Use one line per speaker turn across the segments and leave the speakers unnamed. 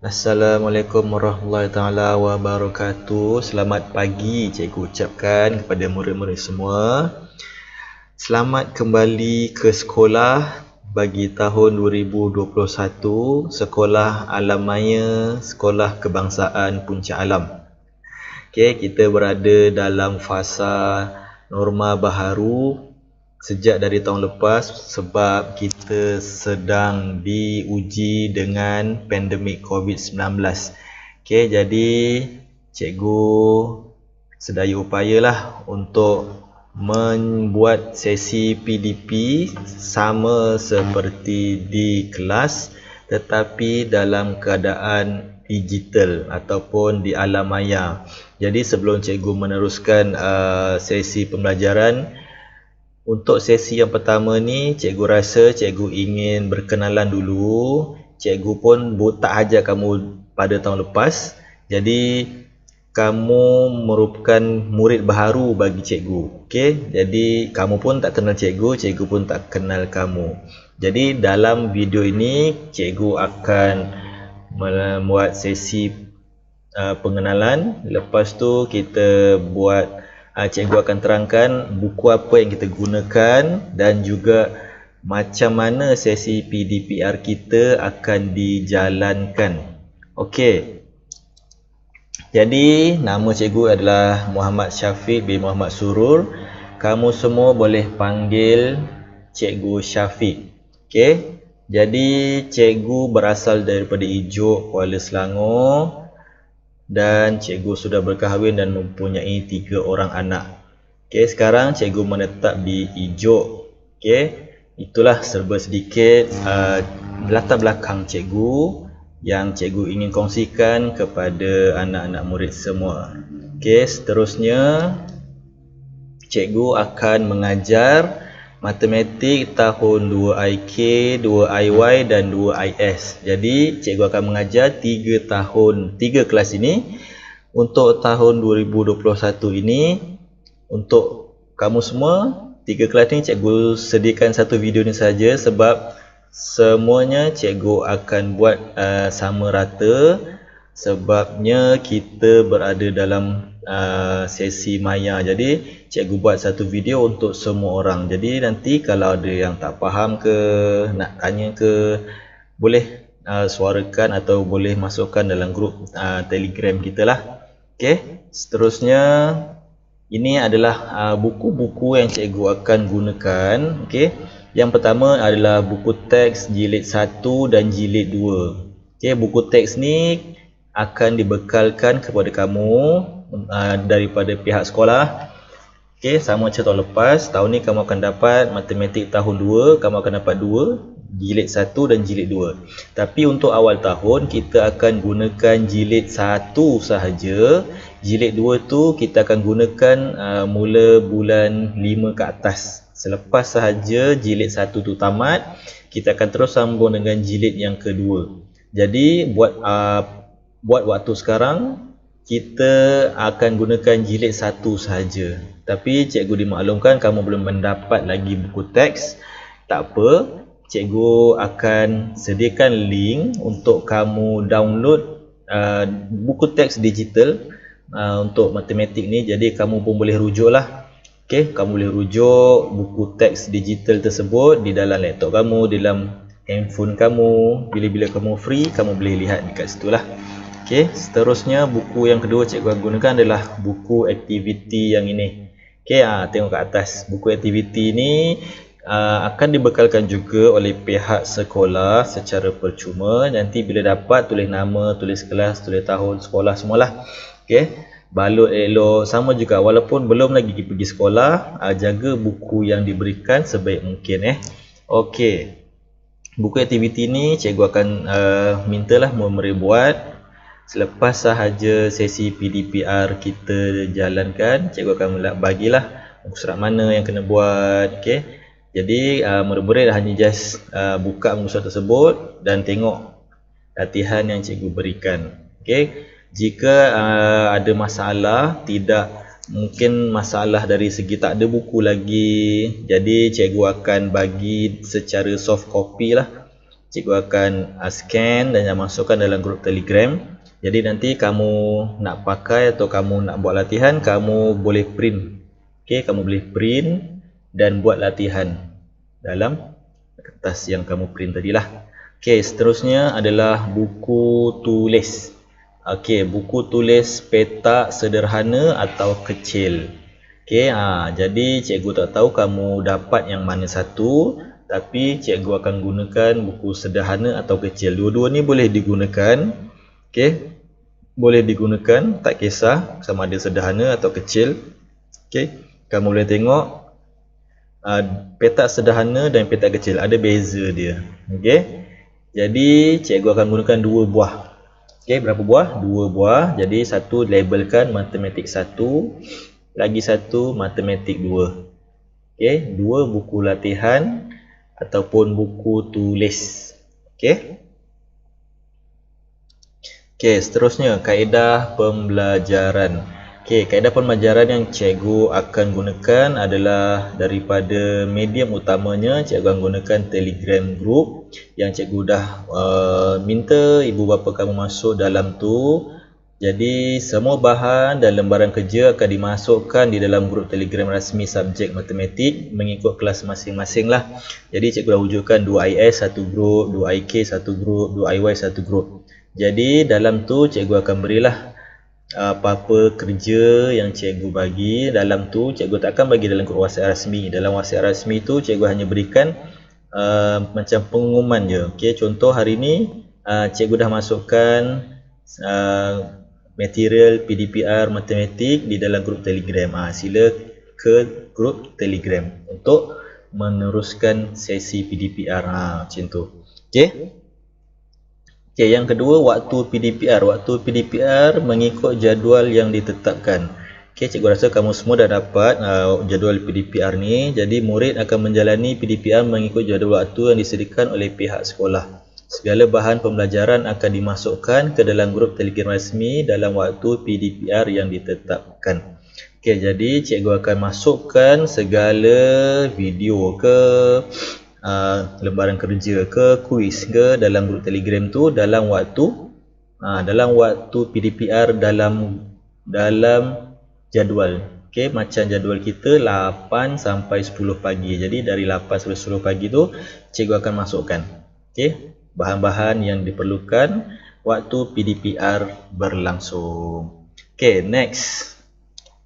Assalamualaikum warahmatullahi taala wabarakatuh. Selamat pagi cikgu ucapkan kepada murid-murid semua. Selamat kembali ke sekolah bagi tahun 2021, Sekolah Alam Maya, Sekolah Kebangsaan Puncak Alam. Okey, kita berada dalam fasa norma baharu sejak dari tahun lepas sebab kita sedang diuji dengan pandemik COVID-19. Okey, jadi cikgu sedaya upayalah untuk membuat sesi PDP sama seperti di kelas tetapi dalam keadaan digital ataupun di alam maya. Jadi sebelum cikgu meneruskan sesi pembelajaran, untuk sesi yang pertama ni, cikgu rasa cikgu ingin berkenalan dulu. Cikgu pun tak ajar kamu pada tahun lepas. Jadi, kamu merupakan murid baharu bagi cikgu. Okey? Jadi, kamu pun tak kenal cikgu, cikgu pun tak kenal kamu. Jadi, dalam video ini, cikgu akan membuat sesi pengenalan. Lepas tu, kita buat cikgu akan terangkan buku apa yang kita gunakan dan juga macam mana sesi PDPR kita akan dijalankan. Okey. Jadi nama cikgu adalah Muhammad Syafiq bin Muhammad Surur. Kamu semua boleh panggil cikgu Syafiq. Okey. Jadi cikgu berasal daripada Ijuk, Kuala Selangor. Dan cikgu sudah berkahwin dan mempunyai 3 orang anak. Okey, sekarang cikgu menetap di Ijuk. Okey, itulah serba sedikit latar belakang cikgu yang cikgu ingin kongsikan kepada anak-anak murid semua. Okey, seterusnya cikgu akan mengajar matematik tahun 2IK, 2IY dan 2IS. Jadi cikgu akan mengajar 3 kelas ini. Untuk tahun 2021 ini, untuk kamu semua 3 kelas ni cikgu sediakan satu video ni saja sebab semuanya cikgu akan buat sama rata. Sebabnya kita berada dalam sesi maya. Jadi cikgu buat satu video untuk semua orang. Jadi nanti kalau ada yang tak faham ke, nak tanya ke, boleh suarakan atau boleh masukkan dalam grup Telegram kita lah. Okey, seterusnya ini adalah buku-buku yang cikgu akan gunakan. Okey, yang pertama adalah buku teks jilid 1 dan jilid 2. Okey, buku teks ni akan dibekalkan kepada kamu daripada pihak sekolah. Okey, sama macam tahun lepas. Tahun ni kamu akan dapat matematik tahun 2, kamu akan dapat 2, jilid 1 dan jilid 2. Tapi untuk awal tahun kita akan gunakan jilid 1 sahaja. Jilid 2 tu kita akan gunakan mula bulan 5 ke atas. Selepas sahaja jilid 1 tu tamat, kita akan terus sambung dengan jilid yang kedua. Jadi buat waktu sekarang kita akan gunakan jilid 1 sahaja. Tapi cikgu dimaklumkan kamu belum mendapat lagi buku teks. Tak apa, cikgu akan sediakan link untuk kamu download buku teks digital untuk matematik ni. Jadi kamu pun boleh rujuk lah. Okey, kamu boleh rujuk buku teks digital tersebut di dalam laptop kamu, di dalam handphone kamu. Bila-bila kamu free, kamu boleh lihat dekat situ lah. Okey, seterusnya buku yang kedua cikgu akan gunakan adalah buku aktiviti yang ini. Okey, tengok kat atas. Buku aktiviti ni akan dibekalkan juga oleh pihak sekolah secara percuma. Nanti bila dapat, tulis nama, tulis kelas, tulis tahun sekolah semualah. Okey, balut elok. Sama juga walaupun belum lagi pergi sekolah, jaga buku yang diberikan sebaik mungkin. Okey, buku aktiviti ni cikgu akan mintalah murid buat. Selepas sahaja sesi PDPR kita jalankan, cikgu akan bagilah muka surat mana yang kena buat. Okey, jadi murid-murid hanya just buka muka surat tersebut dan tengok latihan yang cikgu berikan. Okey, jika ada masalah, tidak mungkin masalah dari segi tak ada buku lagi, jadi cikgu akan bagi secara soft copy lah. cikgu akan scan dan masukkan dalam grup Telegram. Jadi nanti kamu nak pakai atau kamu nak buat latihan, kamu boleh print. Okey, kamu boleh print dan buat latihan dalam kertas yang kamu print tadilah. Okey, seterusnya adalah buku tulis. Okey, buku tulis petak sederhana atau kecil. Okey, jadi cikgu tak tahu kamu dapat yang mana satu, tapi cikgu akan gunakan buku sederhana atau kecil. Dua-dua ni boleh digunakan. Okey, boleh digunakan, tak kisah sama ada sederhana atau kecil. Okey, kamu boleh tengok petak sederhana dan petak kecil ada beza dia. Okey, jadi cikgu akan gunakan 2 buah. Okey, berapa buah? 2 buah. Jadi satu labelkan matematik 1, lagi satu matematik 2. Okey, 2 buku latihan ataupun buku tulis. Okey. Okey, seterusnya kaedah pembelajaran. Okey, kaedah pembelajaran yang cikgu akan gunakan adalah daripada medium utamanya, cikgu akan gunakan Telegram group yang cikgu dah minta ibu bapa kamu masuk dalam tu. Jadi semua bahan dan lembaran kerja akan dimasukkan di dalam grup Telegram rasmi subjek matematik mengikut kelas masing-masing lah. Jadi cikgu dah wujudkan 2IS satu grup, 2IK satu grup, 2IY satu grup. Jadi dalam tu cikgu akan berilah apa-apa kerja yang cikgu bagi. Dalam tu cikgu tak akan bagi dalam grup WhatsApp rasmi. Dalam WhatsApp rasmi tu cikgu hanya berikan macam pengumuman je. Okey, contoh hari ni cikgu dah masukkan material PDPR matematik di dalam grup Telegram. Sila ke grup Telegram untuk meneruskan sesi PDPR macam tu. Okey. Okey, yang kedua waktu PDPR. Waktu PDPR mengikut jadual yang ditetapkan. Okey, cikgu rasa kamu semua dah dapat jadual PDPR ni. Jadi murid akan menjalani PDPR mengikut jadual waktu yang disediakan oleh pihak sekolah. Segala bahan pembelajaran akan dimasukkan ke dalam grup Telegram rasmi dalam waktu PDPR yang ditetapkan. Okey, jadi cikgu akan masukkan segala video ke lembaran kerja ke kuis ke dalam grup Telegram tu dalam waktu PDPR dalam jadual. Okey, macam jadual kita 8 sampai 10 pagi. Jadi dari 8 sampai 10 pagi tu cikgu akan masukkan. Okey, bahan-bahan yang diperlukan waktu PDPR berlangsung. Okey, next.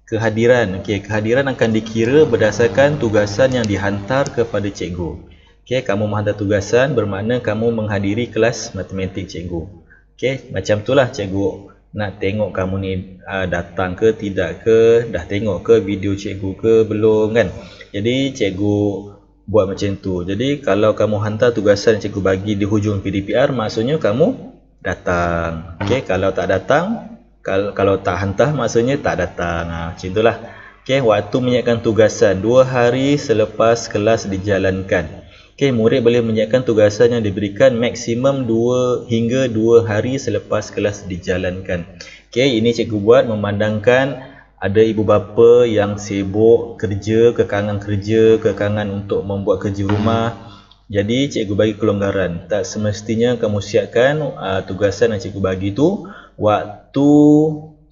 Kehadiran. Okey, kehadiran akan dikira berdasarkan tugasan yang dihantar kepada cikgu. Okey, kamu menghantar tugasan bermakna kamu menghadiri kelas matematik cikgu. Okey, macam itulah cikgu nak tengok kamu ni datang ke tidak ke, dah tengok ke video cikgu ke belum kan. Jadi cikgu buat macam tu. Jadi kalau kamu hantar tugasan cikgu bagi di hujung PDPR, maksudnya kamu datang. Okey, kalau tak datang, kalau tak hantar maksudnya tak datang. Macam itulah. Okey, waktu menyiapkan tugasan 2 hari selepas kelas dijalankan. Okey, murid boleh menyiapkan tugasan yang diberikan maksimum 2 hingga 2 hari selepas kelas dijalankan. Okey, ini cikgu buat memandangkan ada ibu bapa yang sibuk kerja, kekangan untuk membuat kerja rumah. Jadi cikgu bagi kelonggaran. Tak semestinya kamu siapkan tugasan yang cikgu bagi tu waktu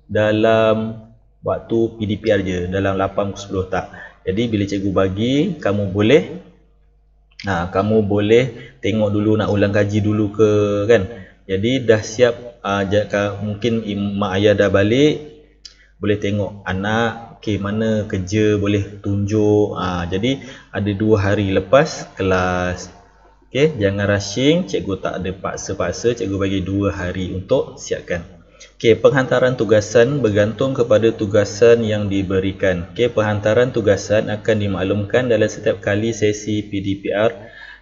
dalam waktu PDPR je, dalam 8-10 tak. Jadi bila cikgu bagi, kamu boleh tengok dulu, nak ulang kaji dulu ke kan. Jadi dah siap, mungkin mak ayah dah balik, boleh tengok anak okey mana kerja, boleh tunjuk. Jadi ada 2 hari lepas kelas. Okey, jangan rushing, cikgu tak ada paksa-paksa, cikgu bagi 2 hari untuk siapkan. Okey, penghantaran tugasan bergantung kepada tugasan yang diberikan. Okey, penghantaran tugasan akan dimaklumkan dalam setiap kali sesi PDPR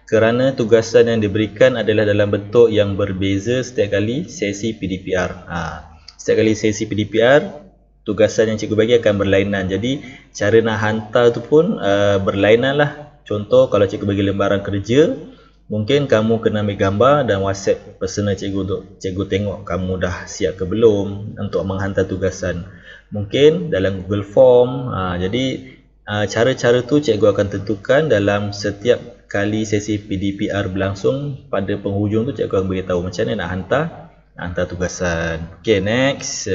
kerana tugasan yang diberikan adalah dalam bentuk yang berbeza setiap kali sesi PDPR. Setiap kali sesi PDPR, tugasan yang cikgu bagi akan berlainan. Jadi cara nak hantar tu pun berlainan lah. Contoh kalau cikgu bagi lembaran kerja, mungkin kamu kena ambil gambar dan WhatsApp personal cikgu untuk cikgu tengok kamu dah siap ke belum untuk menghantar tugasan. Mungkin dalam Google Form. Jadi cara-cara tu cikgu akan tentukan dalam setiap kali sesi PDPR berlangsung, pada penghujung tu cikgu akan beritahu macam mana nak hantar tugasan. Okay, next.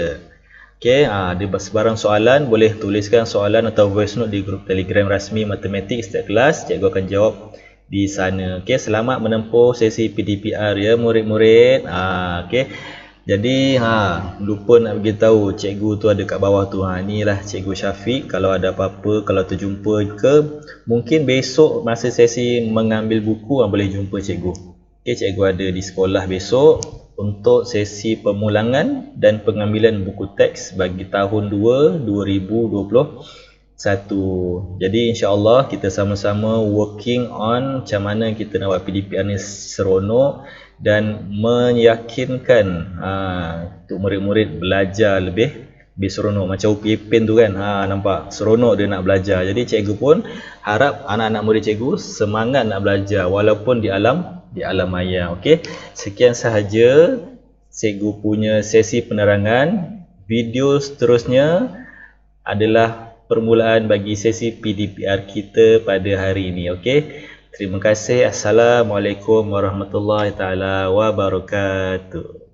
Okay, ada sebarang soalan, boleh tuliskan soalan atau voice note di grup Telegram rasmi Matematik setiap kelas. Cikgu akan jawab di sana. Okay, selamat menempuh sesi PDPR ya murid-murid. Okay. Jadi lupa nak beritahu cikgu tu ada kat bawah tu. Inilah cikgu Syafiq. Kalau ada apa-apa, kalau terjumpa ke, mungkin besok masa sesi mengambil buku boleh jumpa cikgu. Okay, cikgu ada di sekolah besok untuk sesi pemulangan dan pengambilan buku teks bagi tahun 2021. Jadi insya-Allah kita sama-sama working on macam mana kita nak buat PDPR ni seronok dan meyakinkan untuk murid-murid belajar lebih seronok. Macam Upi Ipin tu kan, nampak seronok dia nak belajar. Jadi cikgu pun harap anak-anak murid cikgu semangat nak belajar walaupun di alam maya. Okey, sekian sahaja cikgu punya sesi penerangan. Video seterusnya adalah permulaan bagi sesi PDPR kita pada hari ini. Okey, terima kasih. Assalamualaikum warahmatullahi taala wabarakatuh.